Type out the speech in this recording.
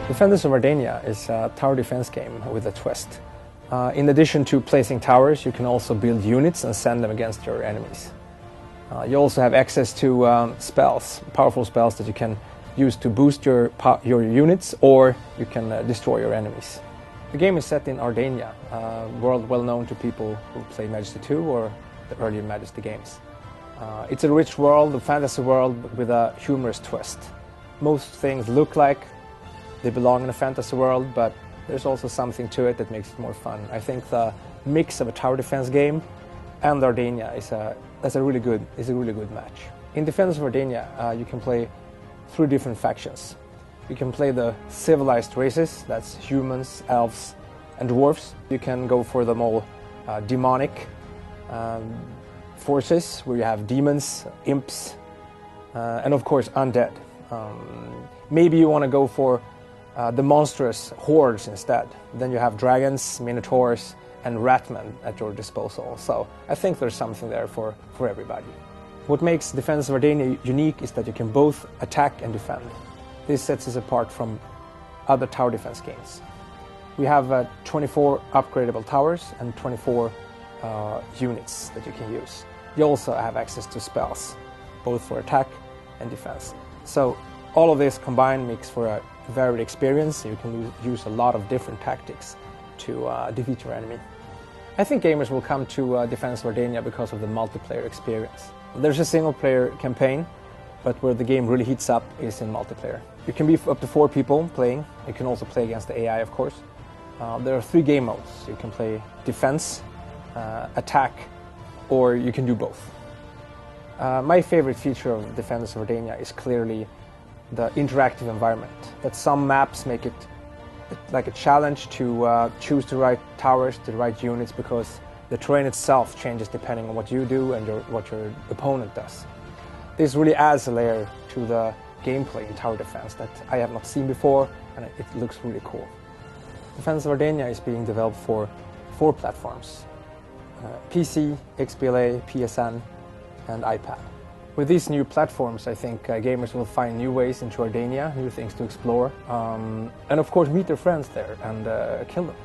Defenders of Ardania is a tower defense game with a twist. In addition to placing towers, you can also build units and send them against your enemies. You also have access to spells, powerful spells that you can use to boost your units, or you can destroy your enemies. The game is set in Ardania, a world well known to people who play Majesty 2 or the earlier Majesty games. It's a rich world, a fantasy world with a humorous twist. Most things look like they belong in a fantasy world, but there's also something to it that makes it more fun. I think the mix of a tower defense game and Ardania is a really good match. In Defenders of Ardania, you can play 3 different factions. You can play the civilized races, that's humans, elves, and dwarves. You can go for the more demonic forces, where you have demons, imps, and of course undead. Maybe you want to go for the monstrous hordes instead. Then you have dragons, minotaurs, and ratmen at your disposal. So I think there's something there for everybody. What makes Defenders of Ardania unique is that you can both attack and defend. This sets us apart from other tower defense games. We have 24 upgradable towers and 24 units that you can use. You also have access to spells, both for attack and defense. So all of this combined makes for a varied experience. You can use a lot of different tactics to defeat your enemy. I think gamers will come to Defenders of Ardania because of the multiplayer experience. There's a single-player campaign, but where the game really heats up is in multiplayer. You can be up to 4 people playing. You can also play against the AI, of course. There are 3 game modes. You can play defense, attack, or you can do both. My favorite feature of Defenders of Ardania is clearly the interactive environment. That some maps make it like a challenge to choose the right towers, the right units, because the terrain itself changes depending on what you do and what your opponent does. This really adds a layer to the gameplay in tower defense that I have not seen before, and it looks really cool. Defenders of Ardania is being developed for 4 platforms: PC, XBLA, PSN, and iPad. With these new platforms, I think gamers will find new ways into Ardania, new things to explore, and of course meet their friends there and kill them.